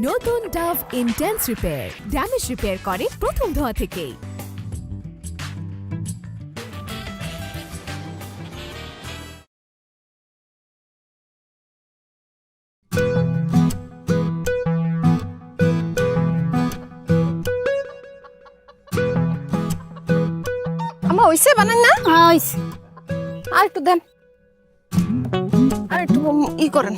নতুন Dove intense repair damage repair করে প্রথম ধোয়া থেকেই। আমা হইছে বানান না? হইছে। আর একটু দেন, আর একটু ই করেন।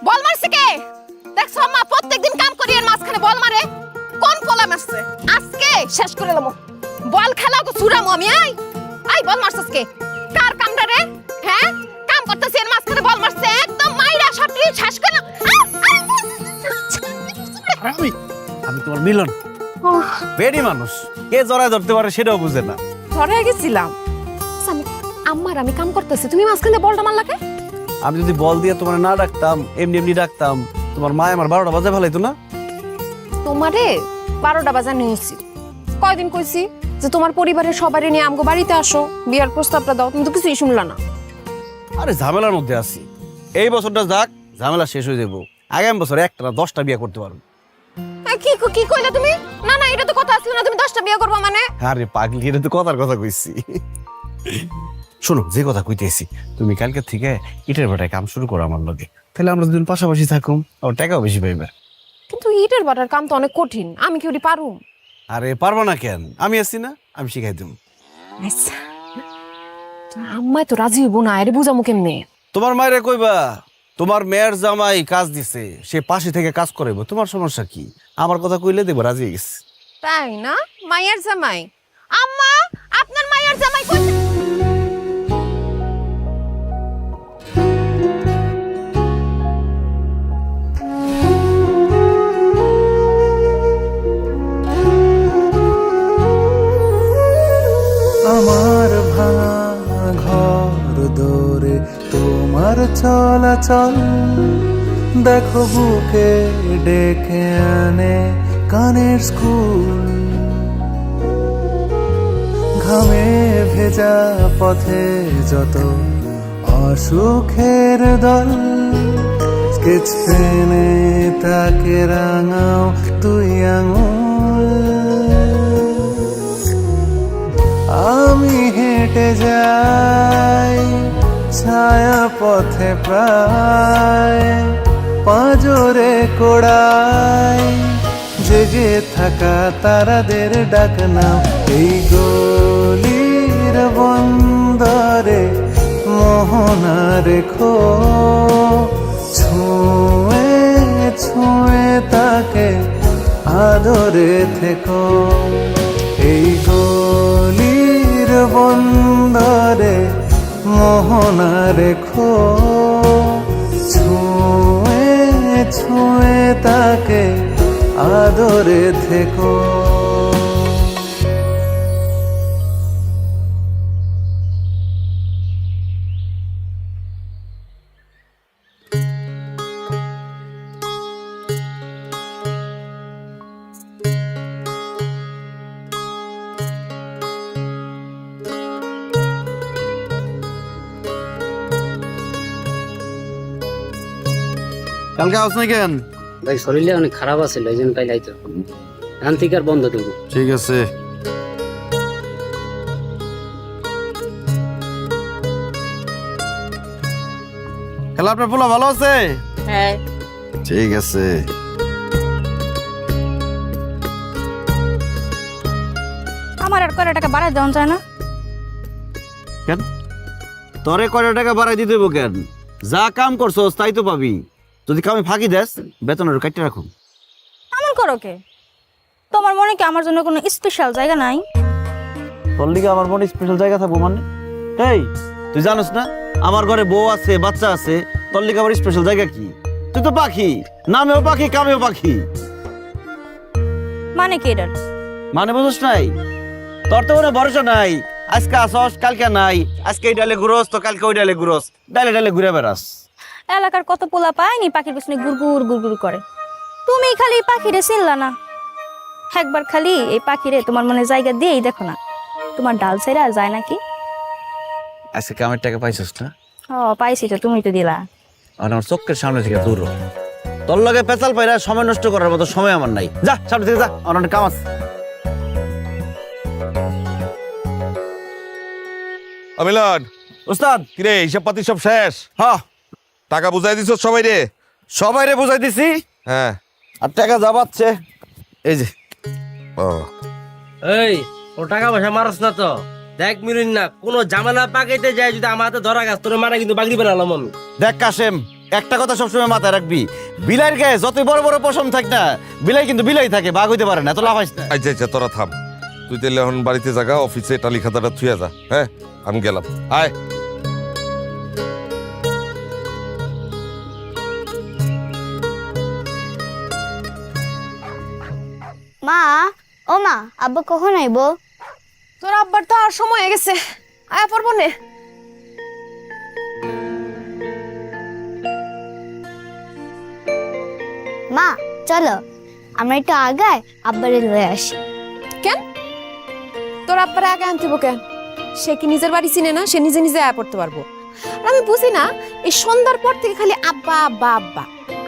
বল মারছে কে? দেখছো মা প্রত্যেকদিন কাম করি আর মাঝখানে বল মারে। কোন পোলা মারছে? আজকে শেষ করে দেবো। বল খেলা তো ছুড়ামু আমি। আই বল মারছস কে? কার কামটা রে? হ্যাঁ কাম করতেছি এর মাঝখানে বল মারছে। একদম মাইরা সবটি শেষ করে। আমি তোমার মিলন বেডি মানুষ, কে জড়ায় ধরতে পারে সেটাও বুঝে না। ধরে গেছিলাম আমি কাম করতেছি, তুমি মাঝখানে বলটা মারলা কে? আমি যদি বল দিয়ে তোমার না ডাকতাম, এমনি এমনি ডাকতাম, তোমার মা আমার 12টা বাজে ফেলাইতো না। তোমারে 12টা বাজানো উচিত। কয়দিন কইছি যে তোমার পরিবারের সবারই নিয়ে আমগো বাড়িতে আসো, বিয়ার প্রস্তাবটা দাও, তুমি তো কিছুই শুনলা না। আরে ঝামেলার মধ্যে আছি, এই বছরটা যাক, ঝামেলা শেষ হয়ে যাবো। আগামী বছর একটা না 10টা বিয়ে করতে পারবো। কি কি কইলা তুমি? না না এটা তো কথা আসলো না, তুমি 10টা বিয়ে করবা মানে? আরে পাগলি, এটা তো কথার কথা কইছি। শোনো, যে কথা কইতেছি, তুমি কালকে থেকে ইটের ভাটায় কাম শুরু করো আমার লগে, তাহলে আমরা দুজন পাশাপাশি থাকুম, আর টাকাও বেশি পাইবে। কিন্তু ইটের ভাটার কাম তো অনেক কঠিন, আমি কি ওটি পারুম? আরে পারবো না কেন? আমি আছি না, আমি শিখাই দেব। আচ্ছা আম্মাই তো রাজি হইব না, আরে বুঝামু কেমনে? তোমার মায়েরে কইবা তোমার মেয়ের জামাই কাজ দিছে, সে পাশে থেকে কাজ করাইবো, তোমার সমস্যা কি? আমার কথা কইলে দেবো, রাজি হয়ে গেছে। তাই না? মায়ের জামাই? আম্মা আপনার মায়ের জামাই কই? আমার ভাঙা ঘর দৌড়ে তোমার চলাচল দেখো বুকে ডেকে আনে কানের স্কুল, ঘামে ভেজা পথে যত অসুখের দল, স্কেচ পেনে তাকে রাঙাও তুই আঙুল। আমি হেঁটে যাই ছায়া পথে প্রায়, পাঁজরে কোড়াই জেগে থাকা তারাদের ডাক নাও। এই গলির বন্দরে মোহনা রেখো, ছুঁয়ে ছুঁয়ে তাকে আদরে থেকো। এই গলির বন্দরে মোহনা রেখো, ছুঁয়ে ছুঁয়ে তাকে আদরে থেকো। কালকে আস নাই কেন? ভাই শরীরটা অনেক খারাপ আছে, এই জন্য তাই লাইতো ধান থেকে আর বন্ধ দেবো। ঠিক আছে। খেলা আপনার পোলা ভালো আছে? হ্যাঁ ঠিক আছে। আমার আর কয়টা টাকা বাড়াই দেওয়া যায় না? কেন তোরে কয়টা টাকা বাড়াই দিতে হইব কেন? যা কাম করছস তাই তো পাবি। যদি কামে ফাঁকি দেস, বেতনের কাটতে রাখুন। এমন করো কে? তোমার মনে কি আমার জন্য কোনো স্পেশাল জায়গা নাই? তোর লিগে আমার মনে স্পেশাল জায়গা থাকবো মানে? এই তুই জানোস না আমার ঘরে বউ আছে, বাচ্চা আছে, তোর লিগে আমার স্পেশাল জায়গা কি? তুই তো পাখি, নামেও পাখি, কামেও পাখি। মানে কি এটার? মানে বুঝছ নাই? তোর তো কোনো ভরসা নাই, আজকে আসস কালকে নাই, আজকে এই ডালে ঘুরোস তো কালকে ওই ডালে ঘুরোস, ডালে ডালে ঘুরে বেড়াস। এলাকার কত পোলা পায়নি পাখির পিছনে গুড়গুড় গুড়গুড় করে, তুমি খালি পাখিরে চিনলা না। একবার খালি এই পাখিরে তোমার মনে জায়গা দিয়েই দেখো না, তোমার ডাল ছেড়া যায় নাকি। আজকে কামের টাকা পাইছস না? ও পাইছি তো, তুমি তো দিলা। আর আমার চোখের সামনে থেকে দূর হ। তোর লগে পেঁচাল পাইরা সময় নষ্ট করার মতো সময় আমার নাই। যা সামনে থেকে যা, আমার অনেক কাম আছে। মিলন, উস্তাদ। কিরে হিসাব পাতি সব শেষ? হ্যাঁ, টাকা বুঝাই দিছ সবাই রে? সবাইরে বুঝাই দিছি। হ্যাঁ। আর টাকা যাবাচ্ছে এই যে। ও এই ও টাকা পয়সা মারস না তো, দেখ মিলুন না কোনো জামানা পাকাইতে যায় যদি আমার হাতে ধরা গাছ তোর মারা কিন্তু বাগড়ি বানালাম আমি। দেখ কাশেম, একটা কথা সবসময় মাথায় রাখবি, বিলাইয়ের গায়ে যতই বড় বড় পশম থাক না, বিলাই কিন্তু বিলাই থাকে, বাঘ হইতে পারে না। এত লাফাইস না। আচ্ছা আচ্ছা, তোরা থাম। তুই তাহলে এখন বাড়িতে জাগা, অফিসে টালি খাতাটা থুয়ে যা। হ্যাঁ, আমি গেলাম। আয়। মা, ও মা, আব্বা কখন আইব? তোর আব্বার তো আর সময় হয়ে গেছে, আয়া পড়বো নে। মা চলো আমরা একটু আগায় আব্বারে লয়ে আসি। কেন তোর আব্বার আগে আনতিব কেন? সে কি নিজের বাড়ি চিনে না? সে নিজে নিজে আয়া পড়তে পারবো। আর আমি বুঝি না, এই সন্ধ্যার পর থেকে খালি আব্বা আব্বা আব্বা।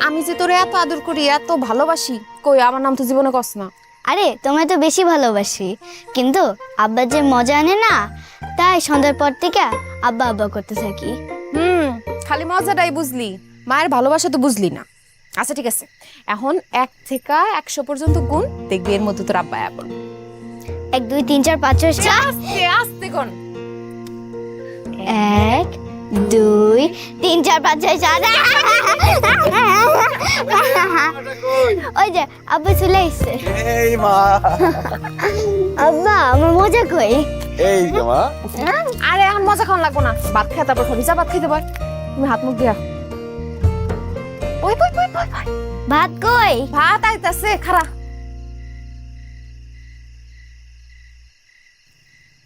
আমি যে তোরে এত আদর করি, এত ভালোবাসি, কই আমার নাম তো জীবনে কস না। আরে তোমায় তো বেশি ভালোবাসি, কিন্তু আব্বা যে মজা আনে না, তাই সন্ধ্যার পর থেকে আব্বা আব্বা করতে থাকি। খালি মজাটাই বুঝলি, মায়ের ভালোবাসা তো বুঝলি না। আচ্ছা ঠিক আছে, এখন 1 থেকে 100 পর্যন্ত গুণ, দেখবি এর মধ্যে তোর আব্বা আয়া পড়বে। 1 2 3 4 5 6 7 আস্তে আস্তে কোন 1 2 3 4 5 6 7 ওই যে আব্বা চলে এসেছে। এই মা, আব্বা আমার মজা কই? এই যে মা। আরে এখন মজা খাওয়া লাগবো না, ভাত খেয়ে তারপর খাবি। যা ভাত খেতে পার, তুমি হাত মুখ দিয়া। ওই ওই ওই ওই ওই, ভাত কই? ভাত আইতাছে, খারা।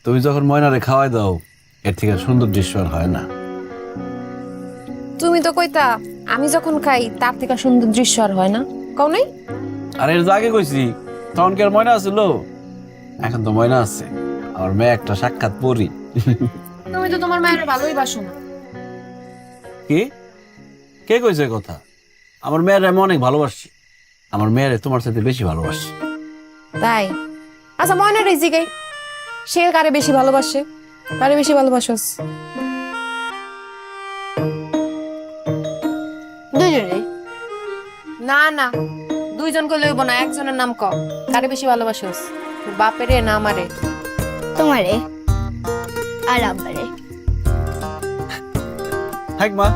তুমি যখন ময়নারে খাওয়াই দাও, এর থেকে সুন্দর দৃশ্য আর হয় না। তুমি তো কইতা আমি যখন খাই তার থেকে সুন্দর দৃশ্য আর হয় না, কও নাই? আর এর আগে কইছি, তখন কি আর ময়না আছিল? এখন তো ময়না আছে, আমার মেয়ে একটা সাক্ষাৎ পড়ি। তুমি তো তোমার মায়ের ভালোই বাসো না। কি কে কইছে কথা? আমার মেয়ের আমি অনেক ভালোবাসি, আমার মেয়েরে তোমার সাথে বেশি ভালোবাসি। তাই? আচ্ছা ময়নার এই জিগাই, সে কারে বেশি ভালোবাসে? কারে বেশি ভালোবাসোস? দুজনে। না না, দুইজন কই লইব না, একজনের নাম ক। কারে বেশি ভালোবাসোস? তোর বাপেরে না আমারে? তোমারে আর আব্বারে। থাক মা,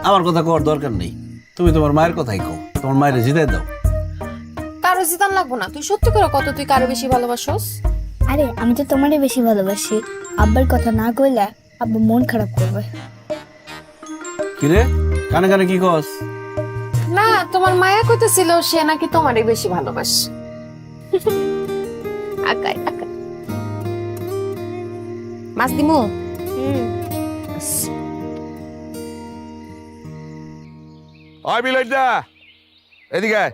আমার কথা কওয়ার দরকার নেই, তুমি তোমার মায়ের কথাই কও, তোমার মায়ের জিতাই দাও। কারো জিতান লাগবো না, তুই সত্যি করে কত তুই কারে বেশি ভালোবাসোস? আরে আমি তো তোমারে বেশি ভালোবাসি, আব্বার কথা না কইলে আব্বা মন খারাপ করবে। কিরে কানে কানে কি কস? না, তোমার মায়া কইতেছিল সে নাকি তোমারই বেশি ভালোবাসে। আকাই আকাই মাছ দিমু। আয় মিলন না, এদিকে আয়।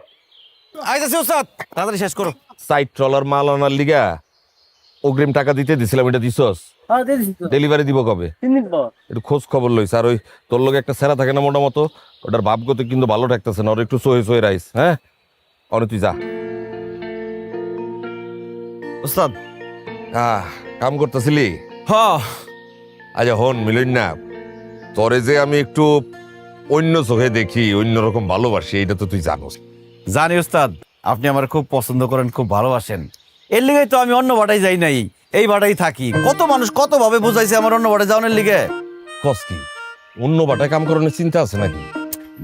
আইতাছি ওস্তাদ, তাড়াতাড়ি শেষ করো। সাইড ট্রলার মাল আনার লিগা অগ্রিম টাকা দিতে দিছিলাম, এটা দিছস? ডেলিভারি দিব কবে? 3 দিন পর। একটু খোঁজ খবর লইস। আর ওই তোর লগে একটা সেরা থাকে না মোটা মতো, ওটার ভাবগতি কিন্তু ভালো থাকতেছে না, ওর একটু সয়ে সয়ে রাইস। হ্যাঁ, অনে তুই যা। ওস্তাদ। কাম করতেছিলি? হ্যাঁ। আচ্ছা হন মিলন না, তোরে যে আমি একটু অন্য চোখে দেখি, অন্যরকম ভালোবাসি, এটা তো তুই জানোস। জানি ওস্তাদ, আপনি আমার খুব পছন্দ করেন, খুব ভালোবাসেন, এর লিগে তো আমি অন্য বাটাই যাই নাই, এই বাটাই থাকি। কত মানুষ কত ভাবে বুঝাইছে আমার অন্য বাটায় যাওয়ার লিগে। কস কি অন্য বাটায় কাম করানোর চিন্তা আছে নাকি?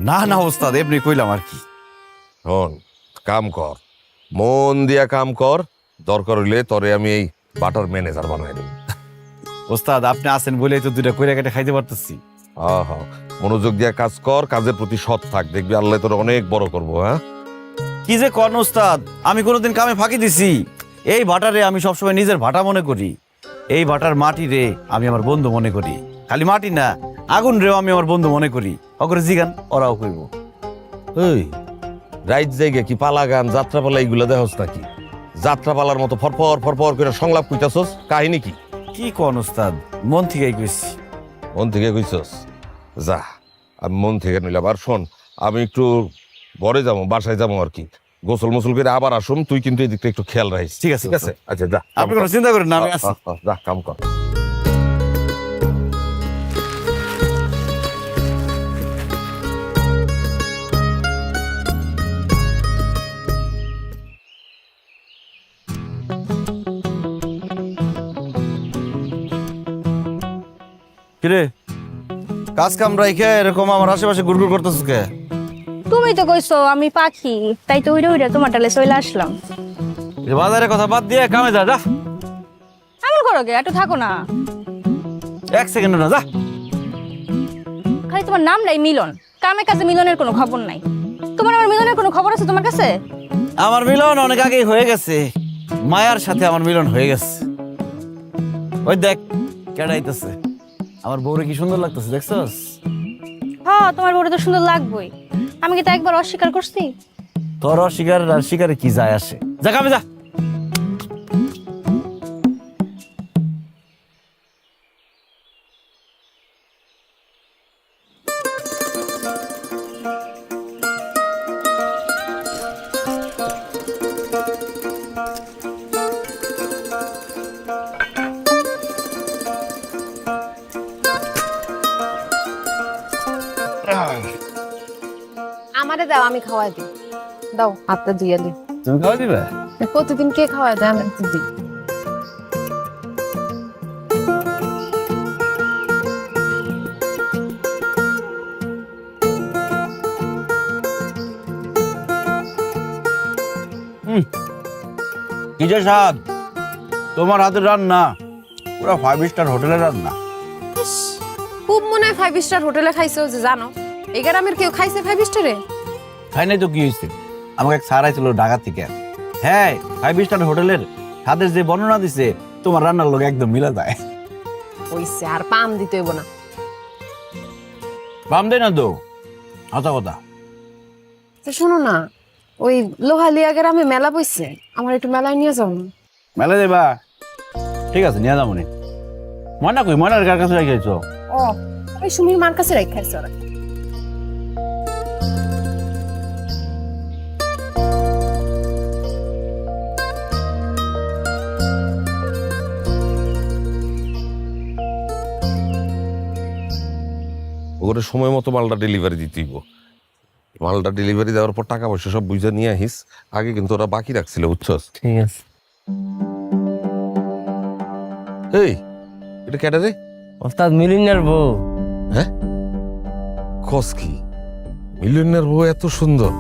না না ওস্তাদ, এমনি কইলাম আর কি। হন, কাম কর, মন দিয়া কাম কর, দরকার হইলে তোরে আমি এই বাটার ম্যানেজার বানাই দেব। ওস্তাদ আপনি আছেন বলেই তো দুইটা কইরা কেটে খাইতে পারতেছি। হ্যাঁ, মনোযোগ দিয়া কাজ কর, কাজের প্রতি সৎ থাক, দেখবি আল্লাহ তোর অনেক বড় করবো। হ্যাঁ, কি যে কর্ণ ওস্তাদ, আমি কোনোদিন কামে ফাঁকি দিছি? এই ভাটারে আমি সবসময় নিজের ভাটা মনে করি। এই ভাটার মাটি রে আমি আমার বন্ধু মনে করি। খালি মাটি না, আগুন রেও আমি আমার বন্ধু মনে করি। অগরে জিগান, ওরাও কইব। ওই রাইত জায়গা কি পালা গান যাত্রাপালা এইগুলা দেখোস নাকি? যাত্রাপালার মতো ফরফর ফরফর করে সংলাপ কইতাছস, কাহিনী কি? কি কোন ওস্তাদ, মন থেকেই কইছি। মন থেকে কইছস? যা, আমি মন থেকে নিলাম। আর শোন, আমি একটু ঘরে যাবো, বাসায় যাবো আর কি। গোসল মোসল করে আবার আসুন, তুই কিন্তু এই দিকটা একটু খেয়াল রাখিস। ঠিক আছে, ঠিক আছে? আচ্ছা যা, আপনি কোনো চিন্তা করেন না, আমি আছি। যা কাম কর। কিরে, কাজ কাম রাইখে এরকম আমার আশেপাশে গুড়গুড় করতেছিস কে? তুমি তো কইছো আমি পাখি, তাই তো উইরে উইরে তোমার টালে চলে আসলাম। এই বাজারের কথা বাদ দিয়ে কামে যা। যা, এমন করো গে, একটু থাকো না। 1 সেকেন্ড না, যা। খালি তোমার নামটাই মিলন, কামে কাজে মিলনের কোনো খবর নাই। তোমার আমার মিলনের কোনো খবর আছে তোমার কাছে? আমার মিলন অনেক আগেই হয়ে গেছে। মায়ার সাথে আমার মিলন হয়ে গেছে। ওই দেখ কেডাইতেছে। আমার বউরে কি সুন্দর লাগতেছে, দেখছস? হ্যাঁ, তোমার বউরে তো সুন্দর লাগবেই। আমি কি তা একবার অস্বীকার করছি? তোর অস্বীকার আর স্বীকারে কি যায় আসে? যা কামে যা। আমারে দাও, আমি খাওয়াই দিই। দাও, হাতটা ধুইয়া দিই। তুমি খাওয়া দিবে? প্রতিদিন কে খাওয়াই দেয়? আমি একটু দিই। কি যে স্বাদ তোমার হাতের রান্না, পুরো 5 স্টার হোটেলের রান্না। ইস, খুব মনে হয় 5 স্টার হোটেলে খাইছো, যে জানো এই গ্রামের কেউ খাইছে 5 স্টারে? খাই নাই তো কি হয়েছে? আমাকে এক স্যার আইছিল ঢাকা থেকে। হ্যাঁ, 5 স্টার হোটেলের স্বাদের যে বর্ণনা দিছে তোমার রান্নার লোক একদম মিলা যায়। ওইসে, আর পাম দিতে হইব না। বাম দেয় না তো, কথা কথা। তো শোনো না, ওই লোহালিয়া গ্রামে মেলা বইছে, আমার একটু মেলায় নিয়ে যাও না। মেলা দেবা? ঠিক আছে, নিয়ে যাবো নি। ময়না কই? ময়নার কার কাছে রেখেছো? ও, ওই সুমির মার কাছে রেখে খাইছে ওরা। ওরে সময় মতো মালটা ডেলিভারি দিতেইব। মালটা ডেলিভারি দেওয়ার পর টাকা পয়সা সব বুঝে নিয়ে আহিস। আগে কিন্তু ওরা বাকি রাখছিল, বুঝছস? ঠিক আছে। এই, এটা কেটে রে? ওস্তাদ মিলিনের বউ। হ্যাঁ, কস কি? মিলিয়নের বউ এত সুন্দর?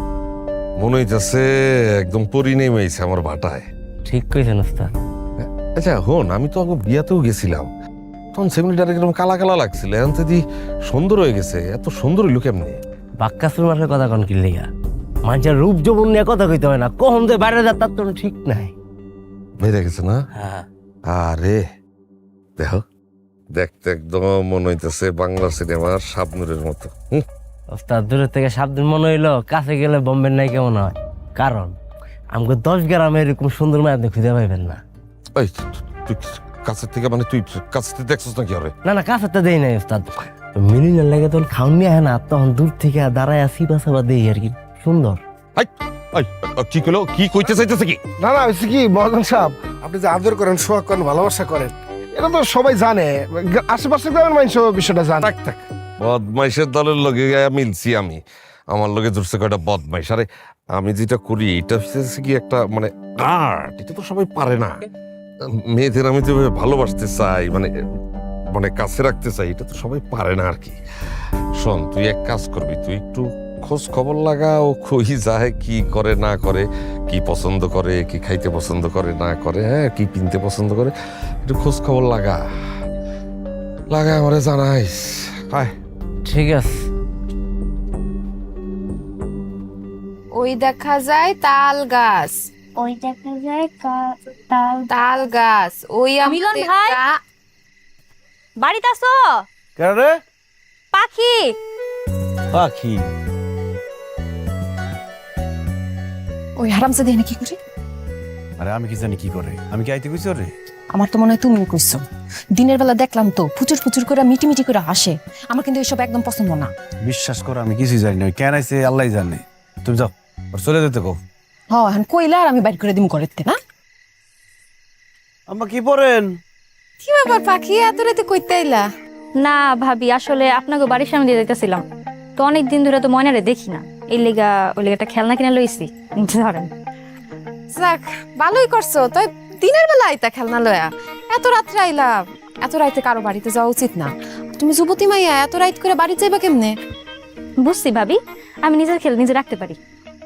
মনে হইতেছে একদম পরি নেমেছে আমার ভাটায়। ঠিক কইছেন ওস্তাদ। আচ্ছা হন, আমি তো আগে বিয়াতেও গেছিলাম, তখন সেমিনারটা একদম কালা কালা লাগছিল। এখন তো সুন্দর হয়ে গেছে। এত সুন্দর হইলো কেমনে? বাক্কাসুর মাসের কথা কন কি লিগা? মানুষের রূপ যৌবন নিয়ে কথা কইতে হয় না, কখন যে বাইরে যা তার তো ঠিক নাই। বেড়ে গেছে না? হ্যাঁ। আরে দেখো, দেখতে একদম মনে হইতেছে বাংলা সিনেমার শাবনূরের মতো। ওস্তাদ দূরের থেকে সাবধান মনে হইলো, কাছে গেলে বোম্বের নাই কেমন হয়। কারণ আমাকে 10 গ্রামে এরকম সুন্দর মেয়ে আপনি খুঁজে পাইবেন না। ওই তুই কাছের থেকে, মানে তুই কাছে থেকে দেখছিস নাকি? আরে না না, কাছে তো দেই নাই ওস্তাদ। মিলিনের লাগে তখন খাওন নিয়ে আহে না, তখন দূর থেকে দাঁড়ায় আসি বাসাবা দেই আর কি। সুন্দর। কি কইলো? কি কইতে চাইতেছে কি? না না, হয়েছে কি মহাজন সাহেব, আপনি যে আদর করেন, সোহাগ করেন, ভালোবাসা করেন, এটা তো সবাই জানে। আশেপাশে গ্রামের মানুষ বিষয়টা জানে। বদমাইশের দলের লগে মিলছি আমি। আমার লগে জুড়ছে কয়টা বদমাইশ। আরে আমি যেটা করি এটা হচ্ছে কি একটা মানে আর্ট। এটা তো সবাই পারে না। মেয়েদের আমি যেভাবে ভালোবাসতে চাই, মানে মানে কাছে রাখতে চাই, এটা তো সবাই পারে না আর কি। শোন, তুই এক কাজ করবি, তুই একটু খোঁজ খবর লাগা, ও কই যায়, কি করে না করে, কি পছন্দ করে, কি খাইতে পছন্দ করে না করে, হ্যাঁ, কি কিনতে পছন্দ করে, একটু খোঁজ খবর লাগা আমারে জানাইস। হায়, ঠিক আছে। ওই দেখা যায় তাল গাছ, ওই দেখা যায় তাল তাল গাছ ওই মিলন ভাই? বাড়িতে আসো? কেন রে? পাখি পাখি? ওই হারামজাদি এনে কি করে? আরে আমি কি জানি কি করে, আমি কি আইতে কইছি রে? আমার তো মনে হয় তুমি কইছো। দিনের বেলা দেখলাম তো ফুচুর ফুচুর করে মিটি মিটি করে হাসে। আমার কিন্তু এইসব একদম পছন্দ না। বিশ্বাস করো আমি কিছুই জানি না, কেন আইছে আল্লাহ জানে। তুমি যাও, ওর চলে যেতে কও। হ্যাঁ এখন কইলা আর আমি বাইর করে দিম করতে না। আম্মা কি পড়েন? কি ব্যাপার পাখি এত রাতে কইতে আইলা? না ভাবি, আসলে আপনাকে বাড়ির সামনে দিয়ে যাইতেছিলাম তো, অনেক দিন ধরে তো ময়নারে দেখি না, এই লেগা ওই লেগাটা খেলনা কিনে লইছি। ধরেন। যাক ভালোই করছো। তাই দিনের বেলা আইতা খেলনা লয়া, এত রাত্রে আইলা। এত রাইতে কারো বাড়িতে যাওয়া উচিত না। তুমি যুবতী মাইয়া এত রাইত করে বাড়ি যাইবা কেমনে? বুঝছি ভাবি, আমি নিজের খেল নিজে রাখতে পারি।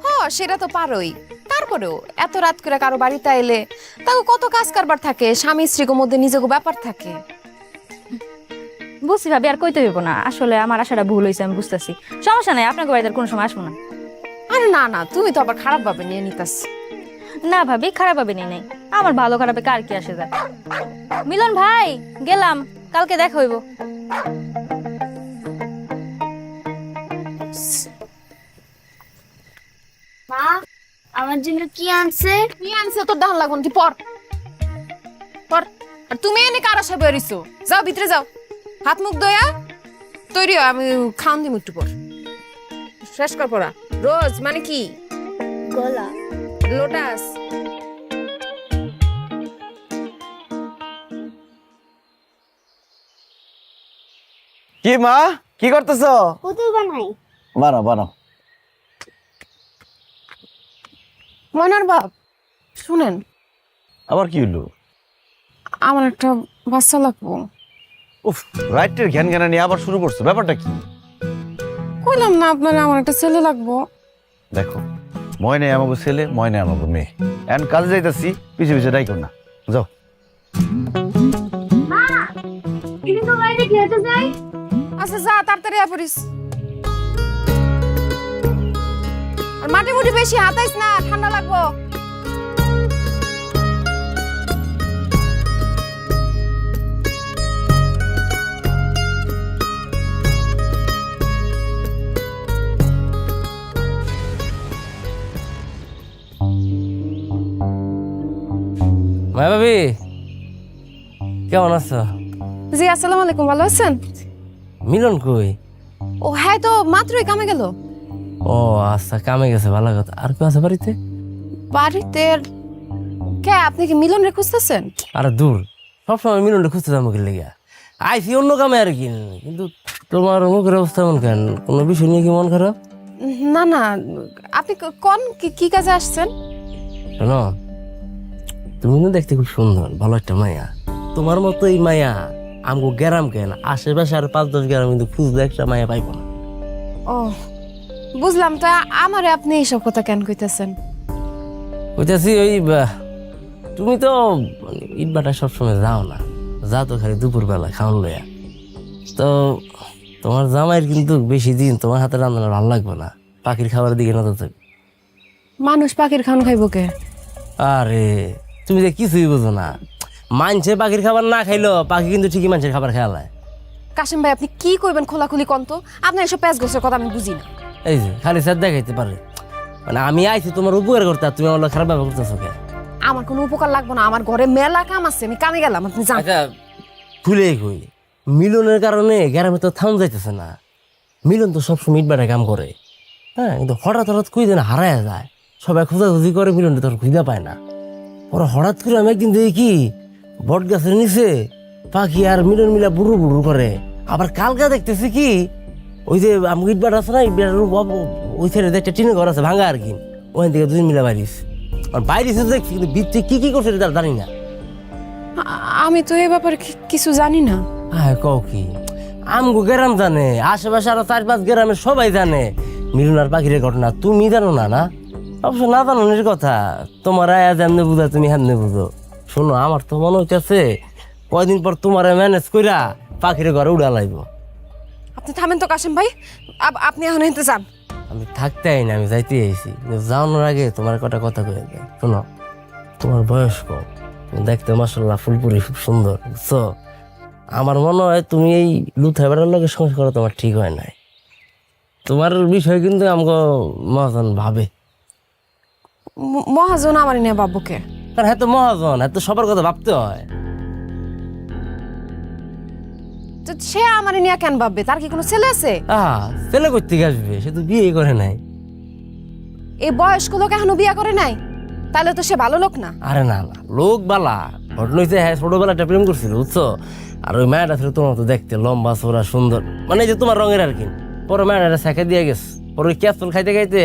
হ্যাঁ সেটা তো পারোই, তারপরেও এত রাত করে কারো বাড়িতে আইলে তাকে কত কাজ কারবার থাকে, স্বামী স্ত্রীর মধ্যে নিজেকে ব্যাপার থাকে। বুঝছি ভাবি, আর কইতে হইব না। আসলে আমার আশাটা ভুল হয়েছে, আমি বুঝতেছি। সমস্যা নাই, আপনাকে বাড়িতে আর কোনো সময় আসবো না। আরে না না, তুমি তো আবার খারাপ ভাবে নিয়ে নিতাস। না ভাবি, খারাপ ভাবে নেই নাই, আমার ভালো খারাপে কার কি আসে যায়। মিলন ভাই গেলাম, কালকে দেখা হইব। মা আমার জন্য কি আনছে? কি আনছে তোর দাহন লাগুন, তুই পর পর। আর তুমি এনে কার আশা বেরিয়েছো? যাও ভিতরে যাও, হাত মুখ দয়া তৈরি হয়, আমি খাওন দিম একটু পর। শেষ কর পড়া। রোজ মানে কি? গোলা। লোটাস। কি মা, কি করতেছ? পুতুল বানাই। বানাও বানাও। ময়নার বাপ শুনেন, আবার কি হলো? আমার একটা বাচ্চা লাগবো। উফ, রাইটের জ্ঞান জ্ঞানা নিয়ে আবার শুরু করছো, ব্যাপারটা কি? কইলাম না আপনার আমার একটা ছেলে লাগবো। দেখো, ময়নে আমাকে ছেলে, ময়নে আমাকে মেয়ে। এখন কাজে যাইতাছি, পিছে পিছে ডাইকো না, যাও। কিন্তু বাইরে কি হতে যাই? আচ্ছা যা, তাড়াতাড়ি আয় পড়িস। আর মাটি মুটি বেশি হাতাইস না, ঠান্ডা লাগবো। মায়া ভাবি কেমন আছো? জি আসসালামু আলাইকুম, ভালো আছেন? মিলন কই? ও হ্যাঁ, তো মাত্রই কামে গেল। ও আচ্ছা, কামে গেছে, ভালো কথা। আর কেউ আছে বাড়িতে? বাড়িতে কে? আপনি কি মিলন রে খুঁজতেছেন? আরে দূর, সবসময় মিলনটা খুঁজতে যাবো কি লেগে আইসি অন্য কামে আর কি। কিন্তু তোমার মুখের অবস্থা এমন কেন? কোনো বিষয় নিয়ে কি মন খারাপ? না না, আপনি কোন কি কাজে আসছেন? শোনো, তুমি না দেখতে খুব সুন্দর, ভালো একটা মায়া। তোমার মতো এই মায়া আমগো গ্রাম কেন, আশেপাশে আর 5-10 গ্রাম কিন্তু খুঁজলে একটা মায়া পাইব না। ও বুঝলাম। তা আমারে আপনি এইসব কথা কেন কইতেছেন? কইতাছি ওই তুমি তো ইটবাটা সবসময় যাও না, যা তো খালি দুপুর বেলা খাওয়ান লইয়া। তো তোমার জামাইয়ের কিন্তু বেশি দিন তোমার হাতে রান্না ভালো লাগবে না, পাখির খাবারের দিকে নজর থাকবে। মানুষ পাখির খান খাইব কে? আরে তুমি যে কিছুই বোঝো না, মানছে পাখির খাবার না খাইলো পাখি কিন্তু ঠিকই মানুষের খাবার খেয়ালায়। কাশিম ভাই আপনি কি কইবেন খোলাখুলি কোন তো? আপনার এসব প্যাঁচ গোছের কথা আমি বুঝি না। এই যে খালি স্যার দেখাইতে পারে, মানে আমি আইছি তোমার উপকার করতে, আর তুমি আমার খারাপ ব্যবহার করতেছো কে? আমার কোনো উপকার লাগবে না, আমার ঘরে মেলা কাম আছে, আমি কামে গেলাম, আপনি যান। আচ্ছা খুলে কই, মিলনের কারণে গ্রামে তো থাম যাইতেছে না। মিলন তো সবসময় ইটবাটায় কাম করে, হ্যাঁ, কিন্তু হঠাৎ হঠাৎ কই যেন হারায় যায়, সবাই খোঁজাখুঁজি করে, মিলনটা তোর খুঁজে পায় না। ওরা হঠাৎ করে আমি একদিন দেখি কি বট গাছের নিচে পাখি আর মিলন মিলা বুড়ু বুড়ু করে। আবার কালকা দেখতেছি কি ওই যে আমি ইটবাট আছে না, ইটবাটের ওই সাইডে একটা টিনের ঘর আছে ভাঙা আর কি, ওখান থেকে দুজন মিলা বাইরিস। আর বাইরিস দেখছি, কিন্তু ভিতরে কি করছে তার জানি না। আমি তো এই ব্যাপারে কিছু জানি না। হ্যাঁ কও কি, আমগো গ্রাম জানে, আশেপাশে আরো 4-5 গ্রামের সবাই জানে মিলন আর পাখির ঘটনা। তুমি জানো না? না অবশ্য না জানোর কথা, তোমার আয়া যেমনি বুঝা তুমি হেমনে বুঝো। শোনো, আমার তো মনে হইতেছে কয়দিন পর তোমার ম্যানেজ কইরা পাখির ঘরে উড়া লাইব। আপনি থামেন তো কাশিম ভাই, আপনি এখন হেনতে যান। আমি থাকতে আই না, আমি যাইতে আইছি। যাওয়ানোর আগে তোমার কটা কথা কয়ে দেয়। শোনো, তোমার বয়স কম, তুমি দেখতে মাশাআল্লাহ ফুলপুরি খুব সুন্দর, বুঝছো? আমার মনে হয় তুমি এই লুথাইবারের লগে সংসার করা তোমার ঠিক হয় নাই। তোমার বিষয় কিন্তু আমাকে মহাজন ভাবে। মহাজন আমার নিয়ে বাবুকে কারণ হ্যাঁ তো মহাজন, হ্যাঁ তো সবার কথা ভাবতে হয়। তো সে আমার নিয়ে কেন ভাববে? তার কি কোনো ছেলে আছে? ছেলে করতে আসবে, সে তো বিয়ে করে নাই। এই বয়স্ক লোক এখনো বিয়ে করে নাই, তাহলে তো সে ভালো লোক না। আরে না না, লোক বালা। ঘটনা হয়েছে হ্যাঁ ছোটবেলা একটা প্রেম করছিল, বুঝছো? আর ওই মায়েরা ছিল তোমার তো দেখতে লম্বা চোরা সুন্দর, মানে এই যে তোমার রঙের আর কি। পরে মায়েরা শেখা দিয়ে গেছে, পরে ওই ক্যাপসুল খাইতে খাইতে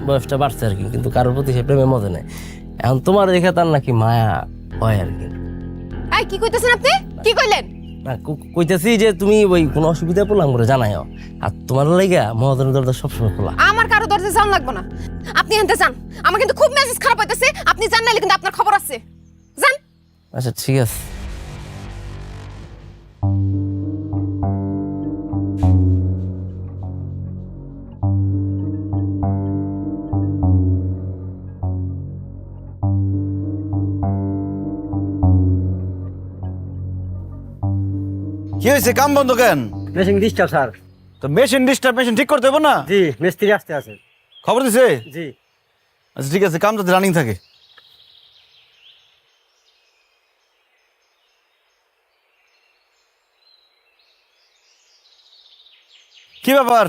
বয়সটা বাড়ছে আর কি, কিন্তু কারোর প্রতি সে প্রেমে মজা নেই। এখন তোমার দেখে তার নাকি মায়া হয় আর কি। এই কি কইতেছেন আপনি? কি কইলেন? না কইতেছি যে তুমি ওই কোনো অসুবিধা পড়লাম করে জানাইও, আর তোমার লাইগা মহাজনের দরজা সবসময় খোলা। আমার কারো দরজা যাওয়া লাগবে না, আপনি হেনতে যান। আমার কিন্তু খুব মেজাজ খারাপ হইতেছে, আপনি জান নাইলে কিন্তু আপনার খবর আছে। যান। আচ্ছা ঠিক আছে। কি হয়েছে, কাম বন্ধ কেন? Machine disturb sir. তো মেশিন ডিস্টার্ব, মেশিন ঠিক করতে হবে না? জি, মিস্ত্রি আসতে আছে। খবর দিছে? জি। আচ্ছা ঠিক আছে, কাম যাতে রানিং থাকে। কি ব্যাপার,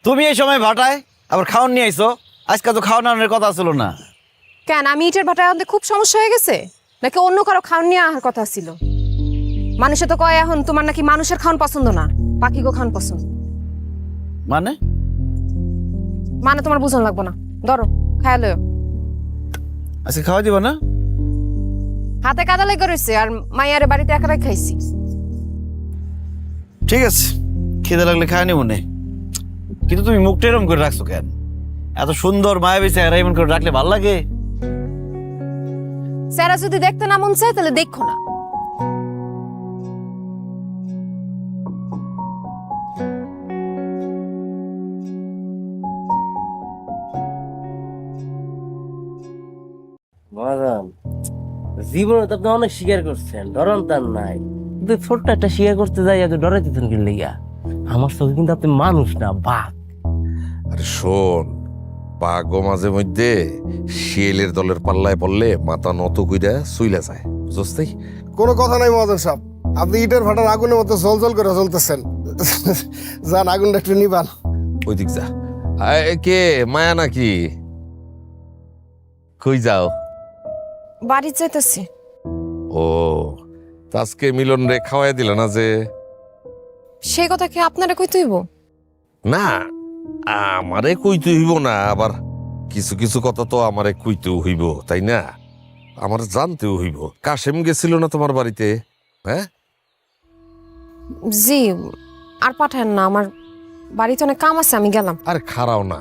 তুমি এই সময় ভাটায় আবার খাওয়ান নিয়ে আইছো? আজকে তো খাওয়ানোর কথা ছিল না। কেন আমি ইটের ভাটায় আনতে খুব সমস্যা হয়ে গেছে, নাকি অন্য কারো খাওয়ান নিয়ে আসার কথা ছিল? মানুষে তো কয় এখন তোমার নাকি মানুষের খাওয়ান পছন্দ না, পাখিগো খাওয়ান পছন্দ। মানে মানে তোমার বুঝন লাগবো না, ধরো খায়া লয়। আজকে খাওয়া দিবা না? হাতে কাদা লেগে রয়েছে, আর মাইয়ারে বাড়িতে একারাই খাইছি। ঠিক আছে, খেতে লাগলে খাওয়া নিব নে, কিন্তু তুমি মুখটা এরম করে রাখছো কেন? এত সুন্দর মায়াবী চেহারা এমন করে রাখলে ভাল লাগে? স্যারা যদি দেখতে না মন চায় তাহলে দেখো না। মহাজন, জীবনে তো আপনি অনেক স্বীকার করছেন, ডরন তার নাই, কিন্তু ছোট্ট একটা স্বীকার করতে যাই এত ডরে দিতেন কি লেগা? আমার চোখে কিন্তু আপনি মানুষ না, বাঘ। আরে শোন, বাঘও মাঝে মধ্যে শিয়ালের দলের পাল্লায় পড়লে মাথা নত কইরা চইলা যায়, বুঝছ তাই? কোনো কথা নাই মহাজন সাহেব, আপনি ইটের ভাটার আগুনের মতো জল করে চলতেছেন। যান, আগুনটা একটু নিবান। ওই দিক যা। কে মায়া নাকি? কই যাও? বাড়ি যাইতেছি। ও, আজকে মিলন রে খাওয়াই দিল না যে? সেই কথা কি আপনারা কইতে হইব? না, আমারে কইতে হইব না, আবার কিছু কিছু কথা তো আমারে কইতেও হইব, তাই না? আমার জানতেও হইব। কাশেম গেছিল না তোমার বাড়িতে? হ্যাঁ জি, আর পাঠান না, আমার বাড়িতে অনেক কাম আছে, আমি গেলাম। আরে খারাও না,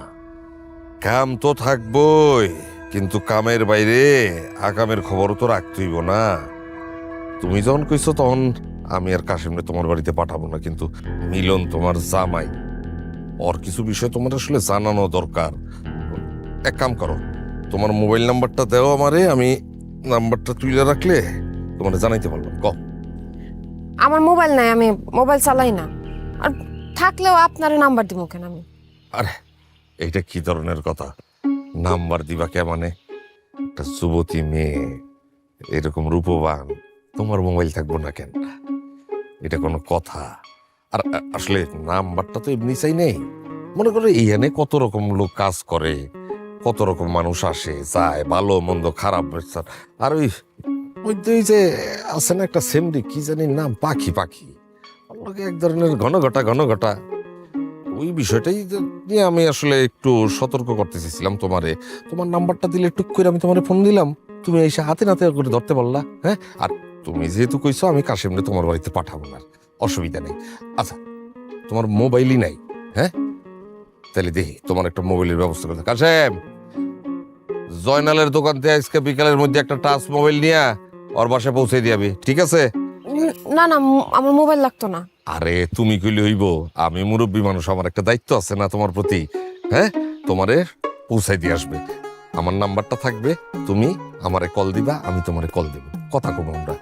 কাম তো থাকবই, কিন্তু কামের বাইরে আকামের খবরও তো রাখতে হইব না। তুমি যখন কইছো তখন আমি আর কাশেমরে তোমার বাড়িতে পাঠাবো না, কিন্তু মিলন তোমার জামাই, ওর কিছু বিষয় তোমার আসলে জানানো দরকার। এক কাম করো, তোমার মোবাইল নাম্বারটা দেও আমারে, আমি নাম্বারটা তুলে রাখলে তোমার জানাইতে পারবো। ক আমার মোবাইল নাই, আমি মোবাইল চালাই না, আর থাকলেও আপনার নাম্বার দিব কেন আমি? আরে এইটা কি ধরনের কথা? নাম্বার দিবা কে মানে? একটা যুবতী মেয়ে, এরকম রূপবান, তোমার মোবাইল থাকবো না কেন? এটা কোনো কথা? আর আসলে নাম্বারটা তো এমনি চাই নেই। মনে করো এইখানে কত রকম লোক কাজ করে, কত রকম মানুষ আসে যায়, ভালো মন্দ খারাপ। আর ওই মধ্যেই যে আছে না একটা সেমরি, কি জানি নাম, পাখি পাখি, এক ধরনের ঘন ঘটা, ওই বিষয়টাই নিয়ে আমি আসলে একটু সতর্ক করতে চেয়েছিলাম তোমারে। তোমার নাম্বারটা দিলে টুক করে আমি তোমারে ফোন দিলাম, তুমি এসে হাতে নাতে করে ধরতে পারলা। হ্যাঁ, আর তুমি যেহেতু কইছো আমি কাশেমরে তোমার বাড়িতে পাঠাবো না, অসুবিধা নেই। আচ্ছা, তোমার মোবাইলই নাই? হ্যাঁ, তাহলে দেখি তোমার একটা মোবাইলের ব্যবস্থা করতে। কাশেম, জয়নালের দোকান থেকে আজকে বিকালের মধ্যে একটা টাচ মোবাইল নিয়ে ওর বাসায় পৌঁছে দিয়াবি, ঠিক আছে? না না, আমার মোবাইল লাগতো না। আরে তুমি কইলে হইব, আমি মুরব্বী মানুষ, আমার একটা দায়িত্ব আছে না তোমার প্রতি? হ্যাঁ, তোমারে পৌঁছাই দিয়ে আসবে। আমার নাম্বারটা থাকবে, তুমি আমারে কল দিবা, আমি তোমারে কল দেব, কথা কব আমরা।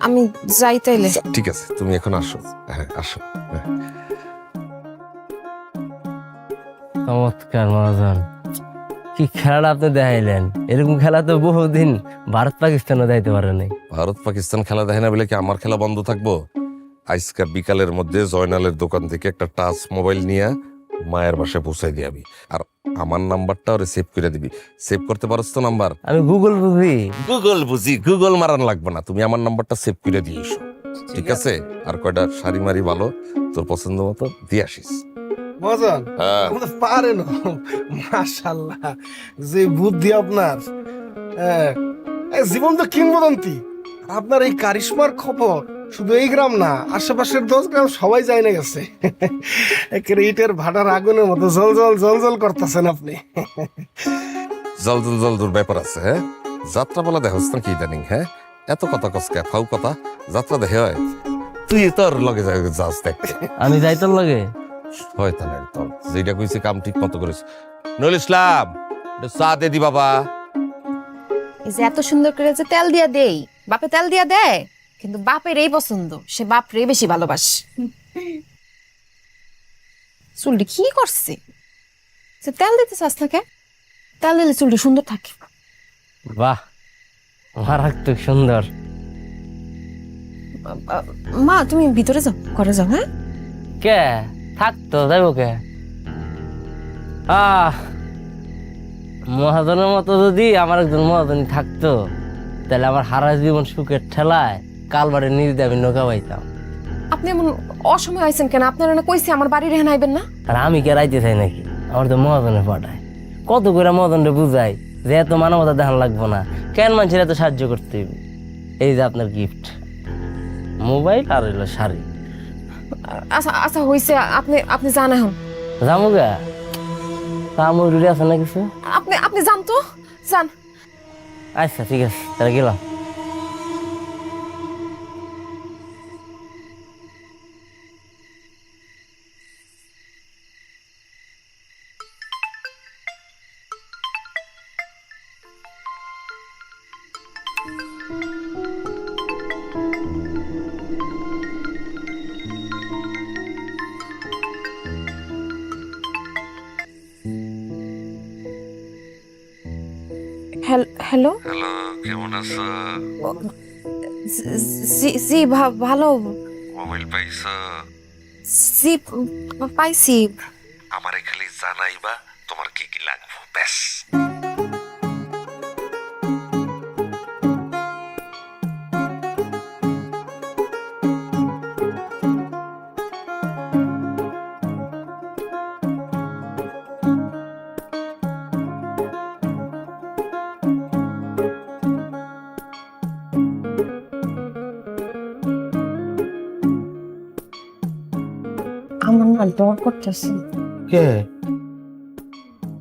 আমি যাই তাইলে। ঠিক আছে, তুমি এখন আসো। হ্যাঁ আসো। হ্যাঁ। চমৎকার মহাজন, কি খেলাটা আপনি দেখাইলেন। এরকম খেলা তো বহুদিন ভারত পাকিস্তানও যাইতে পারে নাই। ভারত পাকিস্তান খেলা দেখে না বলে কি আমার খেলা বন্ধ থাকবো? আজকে বিকালের মধ্যে জয়নালের দোকান থেকে একটা টাচ মোবাইল নিয়ে মায়ের বাসায় পৌঁছাই দিবি, আর আমার নাম্বারটা ওরে সেভ করে দিবি। সেভ করতে পারছ তো নাম্বার? আমি গুগল বুঝি। গুগল মারান লাগবে না, তুমি আমার নাম্বারটা সেভ করে দিয়ে এসো, ঠিক আছে? আর কয়টা শাড়ি মারি ভালো তোর পছন্দ মতো দিয়ে আসিস। মহাজন হ্যাঁ। আমাদের পারেন, মাশাআল্লাহ, যে বুদ্ধি আপনার। হ্যাঁ, এই জীবন তো কিংবদন্তি। আপনার এই কারিশমার খবর শুধু এই গ্রাম না, আশেপাশের 10 গ্রাম সবাই যায় না গেছে। একের ইটের ভাটার আগুনের মতো জল জল জল জল করতেছেন আপনি। জলদুর ব্যাপার আছে। হ্যাঁ, যাত্রা বলা দেখোস না কি ইদানিং? হ্যাঁ, এত কথা কসকা ফাউ কথা, যাত্রা দেখে হয়? তুই তোর লগে যাস দেখতে। আমি যাই তোর লগে? শয়তান একদম, যেটা কইছে কাম ঠিক মতো করিস। নুরুল ইসলাম, একটু চা দে দি বাবা। এই যে এত সুন্দর করে যে তেল দিয়া দেই, বাপে তেল দিয়া দেয়, কিন্তু বাপের এই পছন্দ, সে বাপরে বেশি ভালোবাসে। চুলটি কি করছে? যে তেল দিতে চাস না কে? তেল দিলে চুলটি সুন্দর থাকে। বাহ, মারাত্মক সুন্দর। মা তুমি ভিতরে যাও, ঘরে যাও। হ্যাঁ, কে থাকতো যাইব কে? মহাজনের মতো যদি আমার একজন মহাজনী থাকতো, তাহলে আমার হারা জীবন সুখের ঠেলায় কালবারে নিজ দিয়ে আমি নৌকা পাইতাম। আপনি এমন অসময় আইছেন কেন? আপনারা না কইছি আমার বাড়ি রেহান আইবেন না? আর আমি কে রাইতে চাই নাকি? আমার তো মহাজনে পাঠায়। কত করে মহাজনরে বুঝাই যে এত মানবতা দেখান লাগবো না, কেন মানুষের এত সাহায্য করতে হইবে। এই যে আপনার গিফট, মোবাইল আর হইলো শাড়ি। আচ্ছা আচ্ছা হইছে, আপনি আপনি জান এখন। জামুগা তা মজুরি আছে না কিছু? আপনি আপনি জান তো, জান। আচ্ছা ঠিক আছে, তাহলে গেলাম। হ্যালো হ্যালো, কেমন আছো? জি জি ভালো। মোবাইল পাইছো? জি পাইছি। আমারে খালি জানাইবা তোমার কি কি লাগবে, ব্যাস। আমার না ডর করতেছে। কে?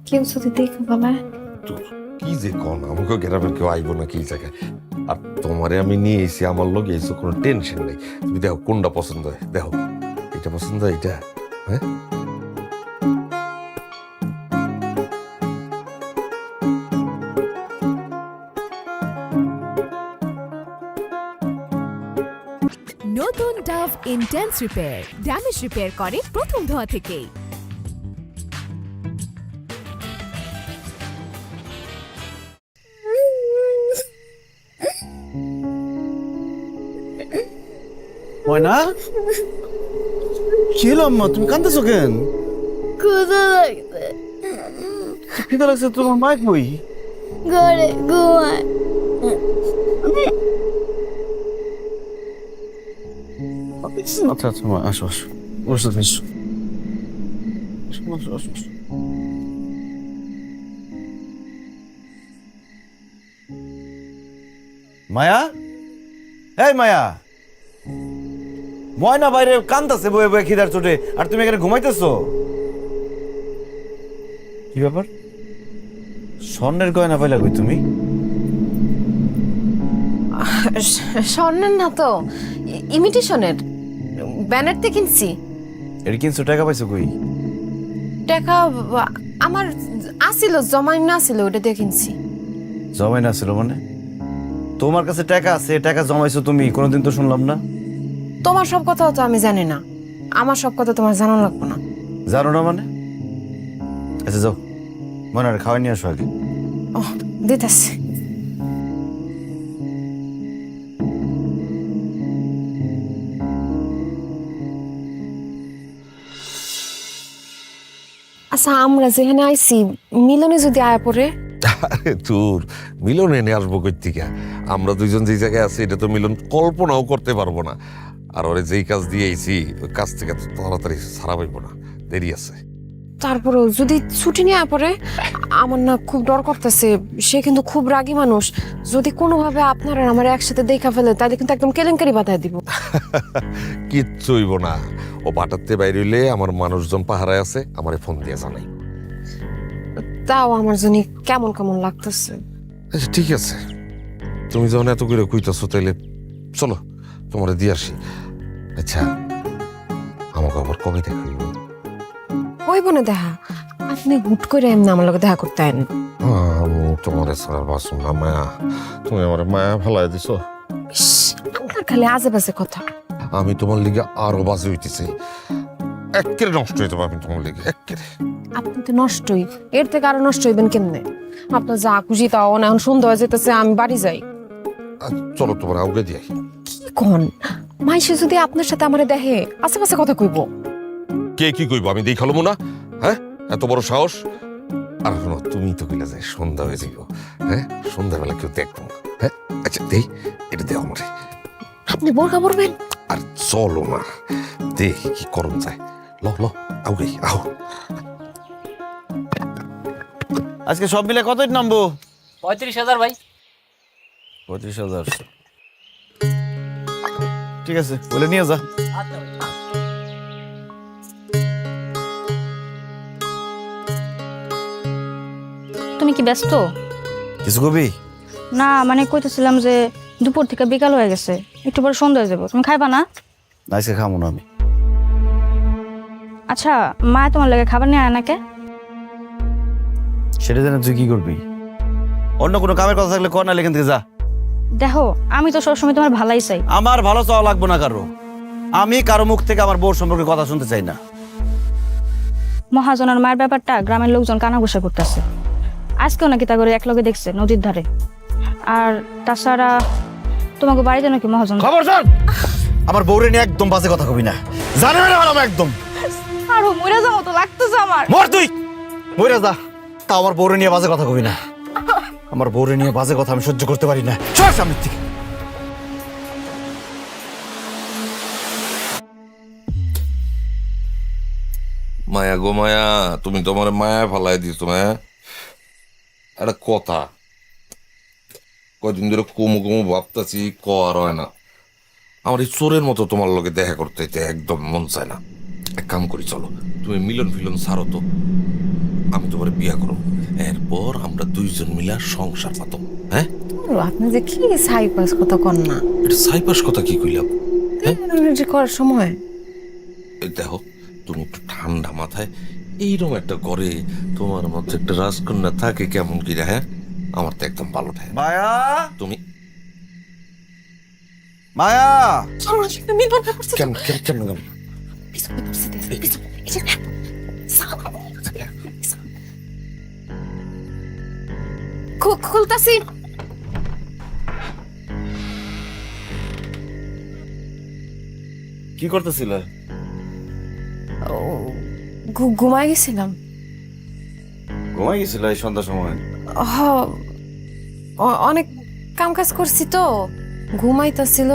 কেউ যদি দেখে বলে। কি যে কোন, আমাকে গ্রামের কেউ আইবো না কি জায়গায়? আর তোমারে আমি নিয়ে এসে আমার লোক এসে কোনো টেনশন নেই। তুমি দেখো কোনটা পছন্দ হয়, দেখো এটা পছন্দ হয়, এটা। হ্যাঁ, নতুন Dove intense repair damage repair করে প্রথম ধোয়া থেকেই। ময়না, কি হলো আম্মা, তুমি কাঁদতেছো কেন? ক্ষুধা লাগছে, খিদে লাগছে? তোমার মাইক বই ঘরে ঘুমায়। আচ্ছা আচ্ছা মা, আসো আসো, বসো এসো, আসো আসো আসো। মায়া, এই মায়া, ময়না বাইরে কান্দাছে বয়ে বয়ে খিদার চোটে, আর তুমি এখানে ঘুমাইতেছো? কি ব্যাপার? স্বর্ণের গয়না পাইলা কই তুমি? স্বর্ণের না তো, ইমিটেশনের, ব্যানার থেকে কিনছি। এটা কিনছো, টাকা পাইছো কই? টাকা আমার আসিল জমাই না ছিল ওটা দিয়ে কিনছি। জমাই না ছিল মানে? তোমার কাছে টাকা আছে, টাকা জমাইছো তুমি, কোনোদিন তো শুনলাম না। তোমার সব কথাও তো আমি জানি না, আমার সব কথা তোমার জানা লাগবে না। জানো না মানে? আচ্ছা যাও, মনে হয় খাওয়াই নিয়ে আসো আগে। ও দিতেছি। আচ্ছা আমরা যেখানে আইছি মিলনে যদি আয়া পড়ে? আরে তোর মিলন এনে আসবো কই থেকে? আমরা দুইজন যেই জায়গায় আছি এটা তো মিলন কল্পনাও করতে পারবো না। আর ওরে যেই কাজ দিয়ে আইছি ওই কাজ থেকে তো তাড়াতাড়ি ছাড়া পাইবো না, দেরি আছে। তারপরেও যদি ছুটি নিয়ে আয়া পড়ে, আমার না খুব ডর করতেছে। সে কিন্তু খুব রাগী মানুষ, যদি কোনোভাবে আপনারা আমার একসাথে দেখা ফেলে তাহলে কিন্তু একদম কেলেঙ্কারি বাধায় দিব। কিচ্ছু হইব না, ও বাটাতে বাইরে হইলে আমার মানুষজন পাহারায় আছে, আমারে ফোন দিয়ে জানাই। তাও আমার জন্য কেমন কেমন লাগতেছে। আচ্ছা ঠিক আছে, তুমি যখন এত করে কইতাছো তাইলে চলো তোমারে দিয়ে আসি। আচ্ছা আমাকে আবার কবে দেখাইব? ওই বনে দেখা, আপনি হুট করে এমনি আমার লগে দেখা করতে আইন। আমি তোমার ছাড়া বাসুম না মায়া, তুমি আমার মায়া ফেলাই দিছো। আপনার খালি আজে বাজে কথা। আমি তোমার লিগে আরো বাজে হইতেছি, একেবারে নষ্ট হয়ে যাবো আমি তোমার লিগে একেবারে। আপনি তো নষ্টই, এর থেকে আরো নষ্ট হইবেন কেমনে? আপনার যা খুশি তাও না, এখন সন্ধ্যা হয়ে যেতেছে, আমি বাড়ি যাই। চলো তোমার আউগে দিয়ে। কি কোন মাইসে যদি আপনার সাথে আমারে দেখে আশেপাশে কথা কইব? কে কি কইব? আমি দেখালাম না, হ্যাঁ? এত বড় সাহস? আর শোনো, তুমি তো কইলা যে সন্ধ্যা হয়ে যাইব, হ্যাঁ? সন্ধ্যাবেলা কেউ দেখবো না, হ্যাঁ? আচ্ছা দেই, এটা দেও আমারে। আপনি বোরকা পরবেন? আর চলো না, দেখি কি করুন যায়। ল ল আউগে আও। আজকে সব মিলে কত নামবো? 35,000 ভাই। 35,000। ঠিক আছে, বলে নিয়ে যা। তুমি কি ব্যস্ত? কিছু কবি? না মানে কইতেছিলাম যে দুপুর থেকে বিকাল হয়ে গেছে, একটু পরে সন্ধ্যা হয়ে যাবো, তুমি খাইবা না? আজকে খাবো না আমি। আচ্ছা মা তোমার লাগে খাবার নিয়ে আয় নাকে? সেটা জানে তুই কি করবি? অন্য কোনো কামের কথা থাকলে কর, না এখান থেকে যা। দেখো আমি তো সবসময় তোমার ভালাই চাই। আমার ভালো চাওয়া লাগবে না কারো, আমি কারো মুখ থেকে আমার বউর সম্পর্কে কথা শুনতে চাই না। মহাজনের মায়ের ব্যাপারটা গ্রামের লোকজন কানাঘুষা করতেছে, আজকেও নাকি তা করে একলগে দেখছে নদীর ধারে। আর তাছাড়া তোমাকে বাড়িতে নাকি মহাজন। খবর শোন, আমার বউরে নিয়ে একদম বাজে কথা কবি না, জানবে না আমি একদম। আর মরে যাবো তো লাগতেছে আমার। মর তুই, মরে যা, তা আমার বউরে নিয়ে বাজে কথা কবি না। আমার বউরে নিয়ে বাজে কথা আমি সহ্য করতে পারি না। সর সামনের থেকে। মায়া গো মায়া, তুমি তোমার মায়া ফেলাই দিছো। হ্যাঁ একটা কথা কয়দিন ধরে কুমু কুমু ভাবতেছি, কর হয় না। আমার এই চোরের মতো তোমার লগে দেখা করতে একদম মন চায় না। এক কাম করি, চলো তুমি মিলন ফিলন ছাড়ো তো, আমি তোমার বিয়া করো, এরপর আমরা দুইজন মিলা সংসার পাতো। হ্যাঁ আপনি যে কি সাইপাস কথা কন না, এটা সাইপাস কথা কি কইলাম? যে করার সময় এই দেখো, তুমি একটু ঠান্ডা মাথায় এইরকম একটা ঘরে তোমার মধ্যে একটা রাজকন্যা থাকে কেমন কি? হ্যাঁ আমার তো একদম ভালো থাকে। মায়া, তুমি মায়া, কেমন কেমন কেমন খুলতাছি। কি করতেছিল? ঘুমাই গেছিলাম। ঘুমাই গেছিল এই সন্ধ্যার সময়? অনেক কাম কাজ করছি তো, ঘুমাইতেছিল,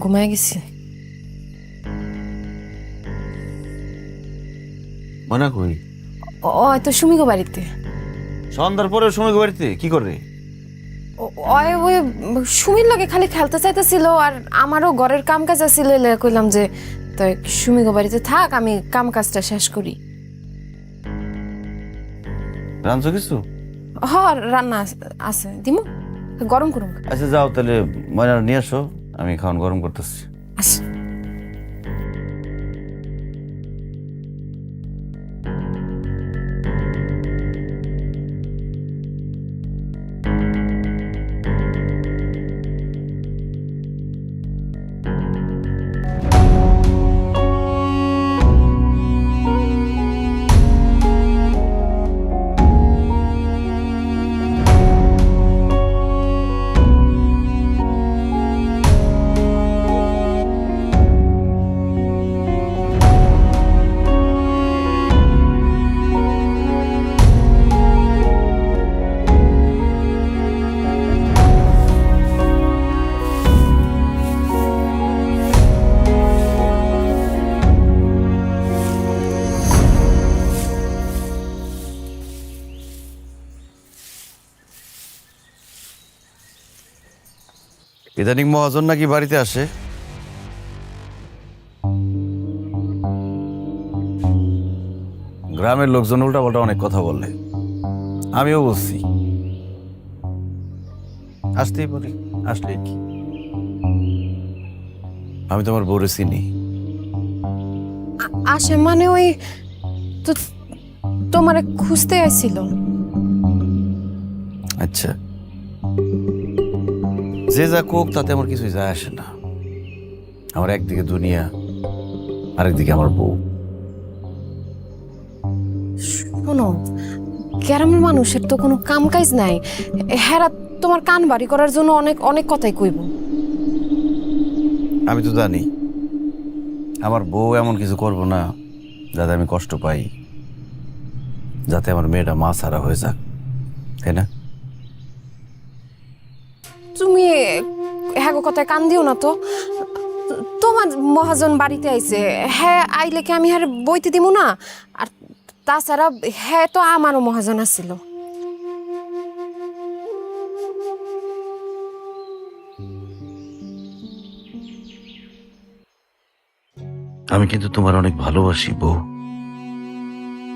ঘুমাই গেছি। মনে কই? ওই তো সুমিগো বাড়িতে। সন্ধ্যার পরে সময় বাড়িতে কি করে? ওই সুমির লগে খালি খেলতে চাইতেছিল, আর আমারও ঘরের কাম কাজ আছিল, কইলাম যে তো সুমিগো বাড়িতে থাক, আমি কাম কাজটা শেষ করি। রাঁধছো কিছু? রান্না আছে, দিমু, গরম করুন। আচ্ছা যাও তাহলে, ময়না নিয়ে আসো, আমি খাওয়ান গরম করতেছি। আচ্ছা। ইদানিং মহাজন নাকি বাড়িতে আসে? গ্রামের লোকজন উল্টাপাল্টা অনেক কথা বলে, আমিও বলছি আসতেই পারি, আসলে কি? আমি তোমার বউরে চিনি। আসে মানে ওই তো তোমারে খুঁজতে আইছিল। আচ্ছা, যে যা কোক তাতে আমার কিছুই যায় আসে না। আমার একদিকে দুনিয়া, আরেকদিকে আমার বউ। শোনো, গ্রামের মানুষের তো কোনো কাম কাজ নাই, হেরা তোমার কান বাড়ি করার জন্য অনেক অনেক কথাই কইব। আমি তো জানি আমার বউ এমন কিছু করব না যাতে আমি কষ্ট পাই, যাতে আমার মেয়েটা মা ছাড়া হয়ে যাক, তাই না? তুমি হ্যাঁ কথায় কান দিও না তো। তোমার মহাজন বাড়িতে আইছে, হ্যাঁ আইলে কি আমি হ্যাঁ বইতে দিব না? আর তাছাড়া হ্যাঁ তো আমারও মহাজন আসছিল। আমি কিন্তু তোমার অনেক ভালোবাসি বউ।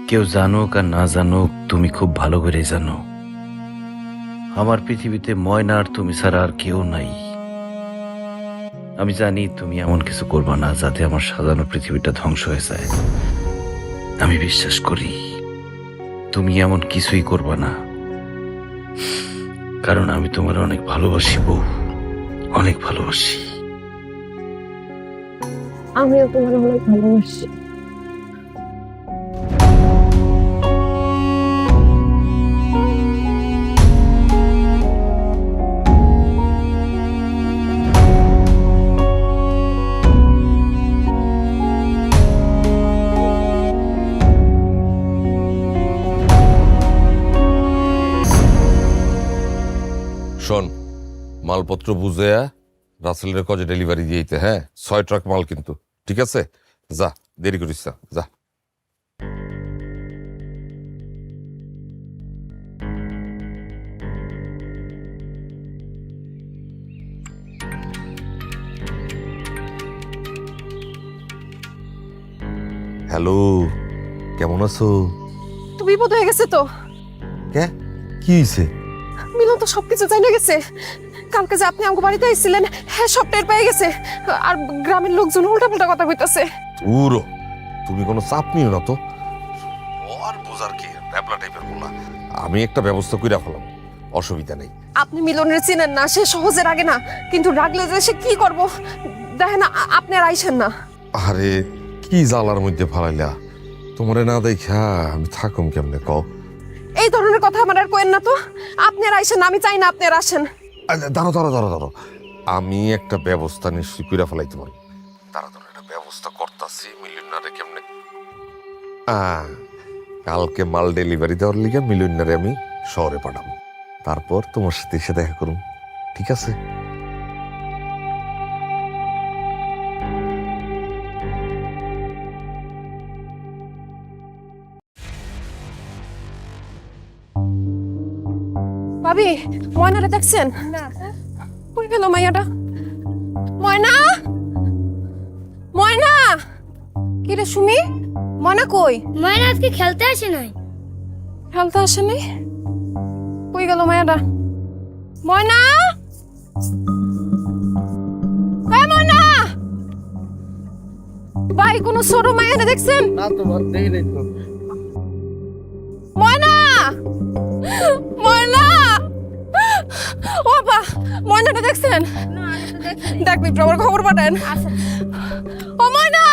কেউ জানুক আর না জানুক, তুমি খুব ভালো করে জানো আমার পৃথিবীতে ময়না আর তুমি ছাড়া আর কেউ নাই। আমি জানি তুমি এমন কিছু করবা না যাতে আমার সাজানো পৃথিবীটা ধ্বংস হয়ে যায়। আমি বিশ্বাস করি তুমি এমন কিছুই করবা না, কারণ আমি তোমার অনেক ভালোবাসি বউ, অনেক ভালোবাসি। আমিও তোমার অনেক ভালোবাসি। শোন, মালপত্র বুঝে রাসেলের কজে ডেলিভারি দিয়েইতে, হ্যাঁ 6 ট্রাক মাল কিন্তু, ঠিক আছে? যা, দেরি করিস না, যা। হ্যালো, কেমন আছো? তো বিপদ হয়ে গেছে তো। কে? কি হয়েছে? মিলন তো সবকিছু জানা গেছে। কালকে যে আপনি আমার বাড়িতে এসেছিলেন, হ্যাঁ সব টের পেয়ে গেছে। আর গ্রামের লোকজন উল্টাপাল্টা কথা কইতাছে। উরো, তুমি কোনো চাপ নিও না তো। আর বোঝার কি, ব্যাবলা টাইপের বলা। আমি একটা ব্যবস্থা কইরা ফেলাম, অসুবিধা নেই। আপনি মিলনের চিনেন না, সে সহজে রাগে না, কিন্তু রাগলে যে সে কি করব দেখেন। আপনি আর আইসেন না। আরে কি জ্বালার মধ্যে ফালাইলা, তোমারে না দেখা আমি থাকুম কেমনে কও? এই ধরনের কথা আমার আর কইেন না তো। আপনি আর আইসেন না, আমি চাই না আপনি আর আসেন। দাঁড়ো দাঁড়ো দাঁড়ো দাঁড়ো, আমি একটা ব্যবস্থা নিশ্চয়ই কইরা ফেলাইতে পারি। দাঁড়া দাঁড়ো, একটা ব্যবস্থা করতাছি। মিলিয়নারে কেমনে কালকে মাল ডেলিভারি দেওয়ার লিগে মিলিয়নারে আমি শহরে পাঠাবো, তারপর তোমার সাথে এসে দেখা করুন, ঠিক আছে? ভাবি, ময়নারে দেখছেন? না। কই গেল মাইয়াটা? ময়না, ময়না, কি রে সুমি? ময়না কই? ময়না আজকে খেলতে আসে নাই। খেলতে আসেনি? কই গেল মাইয়াটা? ময়না, এই ময়না, ভাই কোনো ছোট মাইয়ারে দেখছেন? না তো দেখি নাই তো। ময়না, ময়না, ও বাবা, ময়নাটা দেখছেন? দেখবি একটু আমার খবর পাঠান। ও ময়না,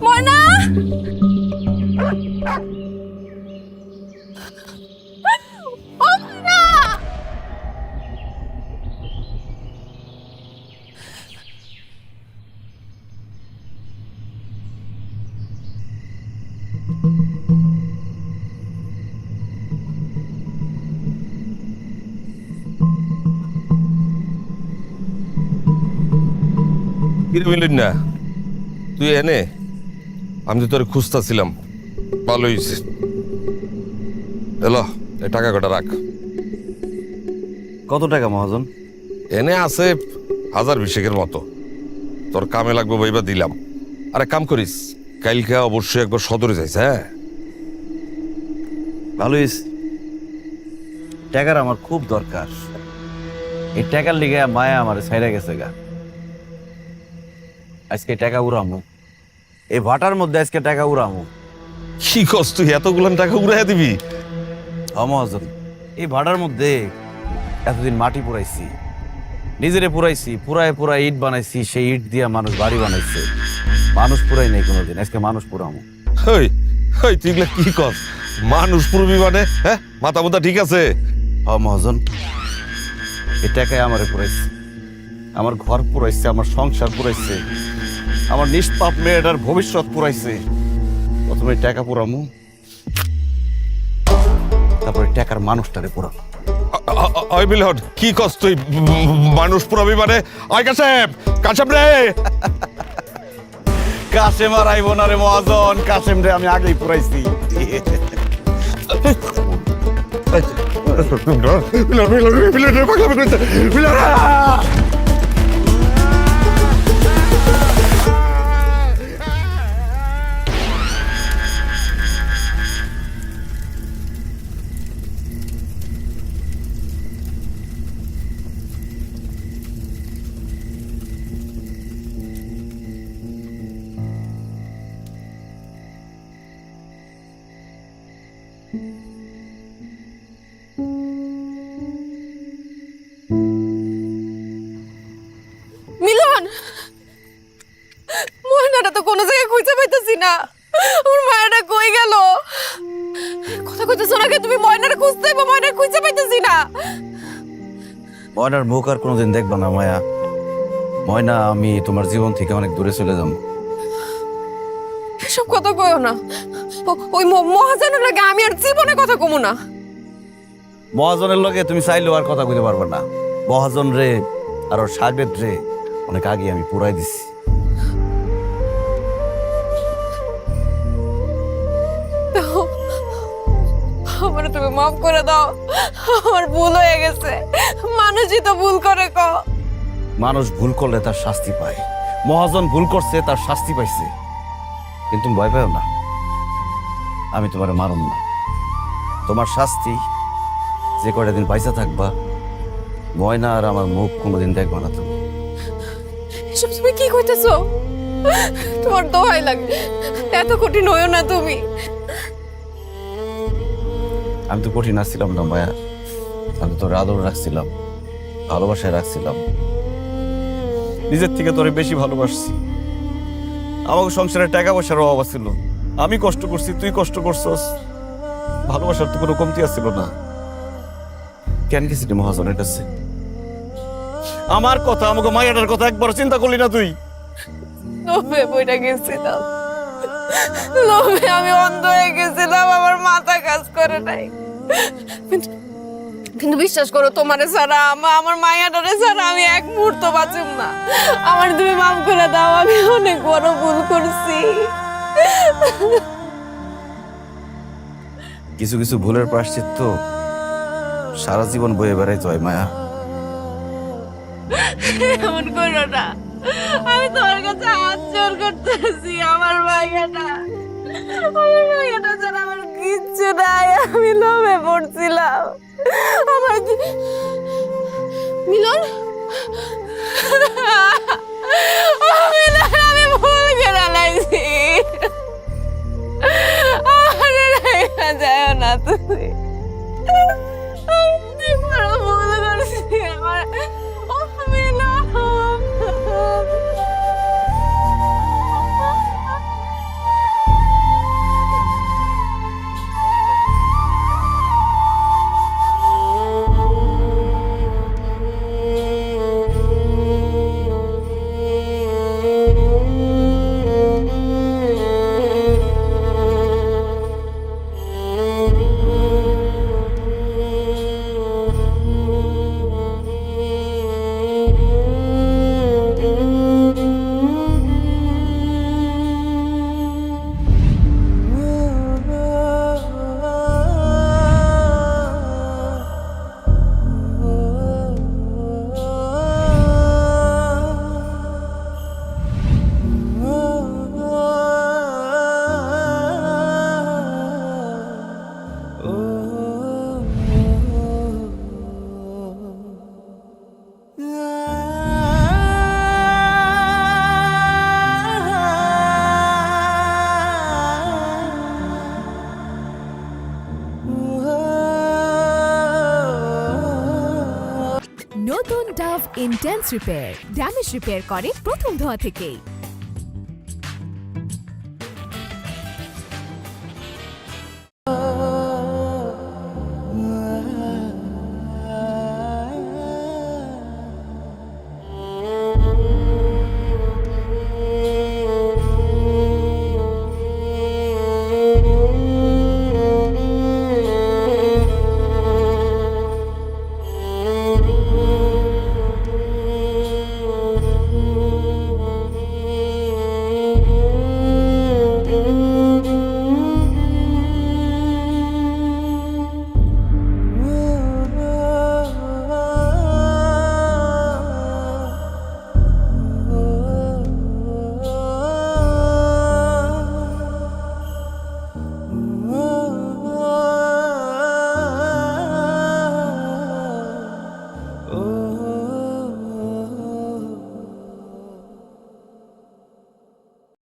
ময়না, ও ময়না, কিরে মিলুন না, তুই এনে? আমি তো তোর খুঁজতেছিলাম, ভালো হয়েছে। এলো, এই টাকা কটা রাখ। কত টাকা মহাজন? এনে আছে 1020 মতো, তোর কামে লাগবে বইবা দিলাম। আরে কাম করিস, কালকে অবশ্যই একবার সদরে যাইস। হ্যাঁ, ভালো হয়েছে। টাকার আমার খুব দরকার। এই টাকার লিগে মায়া আমার ছাইরা গেছে গা। আজকে টাকা উড়ামু, এই ভাটার মধ্যে আজকে টাকা উড়ামু। কি কস তুই, এতগুলান টাকা উড়াইয়া দিবি? মহাজন, এই ভাটার মধ্যে এতদিন মাটি পুরাইছি, নিজেরে পুরাইছি, পুরায় ইট বানাইছি। সেই ইট দিয়া মানুষ বাড়ি বানাইছে। মানুষ পুরাই নেই কোনোদিন, আজকে মানুষ পুরামু। তুই এগুলা কি কস? মানুষ পুরবি মানে? হ্যাঁ, মাথা মুথা ঠিক আছে? মহাজন, এই টাকায় আমারে পুরাইছে, আমার ঘর পুরাইছে, আমার সংসার পুরাইছে, আমার নিষ্পাপ মেয়েটার ভবিষ্যৎ পুরাইছে। প্রথমে টাকা পুরামু, তারপরে টাকার মানুষটারে পুরামু। ওই মিলন, কি কস তুই? মানুষ পুরাবি মানে? আয় কাশেম, কাশেম রে! কাশেম আর আইব না রে মহাজন, কাশেম রে আমি আগেই পুরাইছি। মিলন, ময়নাটা তো কোনো জায়গায় খুঁজে পাইতেছি না। আমার মায়েরা কই গেল? কথা কইতেছো না কে তুমি? ময়নাটা খুঁজতে বা ময়না খুঁজে পাইতেছি না। ময়নার মুখ আর কোনোদিন দেখবা না মায়া। ময়না, আমি তোমার জীবন থেকে অনেক দূরে চলে যাব। এসব কথা কইও না। ওই মহাজনের লাগে আমি আর জীবনে কথা কমু না। মহাজনের লগে তুমি চাইলেও আর কথা কইতে পারবে না। মহাজন রে আর ওর সাগরেদ রে অনেক আগে আমি পুরাই দিছি। আমার তুমি মাফ করে দাও, আমার ভুল হয়ে গেছে। মানুষই তো ভুল করে। মানুষ ভুল করলে তার শাস্তি পায়। মহাজন ভুল করছে, তার শাস্তি পাইছে। কিন্তু ভয় পাও না, আমি তোমার মারুম না। তোমার শাস্তি, যে কয়টা দিন পয়সা থাকবা, ময়না আর আমার মুখ কোনোদিন দেখবা না তুমি। এসব তুমি কি কইতেছো? তোমার দোহাই লাগে, এত কঠিন হইও না তুমি। আমি তো কঠিন আসছিলাম না মায়া, আমি তোর আদর রাখছিলাম, ভালোবাসায় রাখছিলাম। নিজের থেকে তোরে বেশি ভালোবাসছি। আমাকে সংসারে টাকা পয়সার অভাব ছিল, আমি কষ্ট করছি, তুই কষ্ট করছস। ভালোবাসার তো কোনো কমতি আসছিল না। কেন গেছিলি মহাজনের কাছে? আমার কথা, আমাকে মায়াটার কথা একবার চিন্তা করলি না তুই? লোভে বইটা গেছিলাম, লোভে আমি অন্ধ হয়ে গেছিলাম, আমার মাথা কাজ করে নাই। কিন্তু বিশ্বাস করো, তোমারে ছাড়া আমার মায়াটারে ছাড়া আমি এক মুহূর্ত বাঁচুম না। আমার তুমি মাফ করে দাও, আমি অনেক বড় ভুল করছি। কিছু কিছু ভুলের প্রায়শ্চিত্ত সারা জীবন বয়ে বেড়াইতে হয় মায়া। এমন করো না, আমি তোমার কাছে হাত জোর করতেছি। আমার মায়াটা ছাড়া আমার কিচ্ছু নাই। আমি লোভে পড়ছিলাম। আমার মিলন, আমি ভুল করে লাইছি। যায় না তুমি, ভুল করছি আমার। নতুন Dove intense repair damage repair করে প্রথম ধোয়া থেকেই।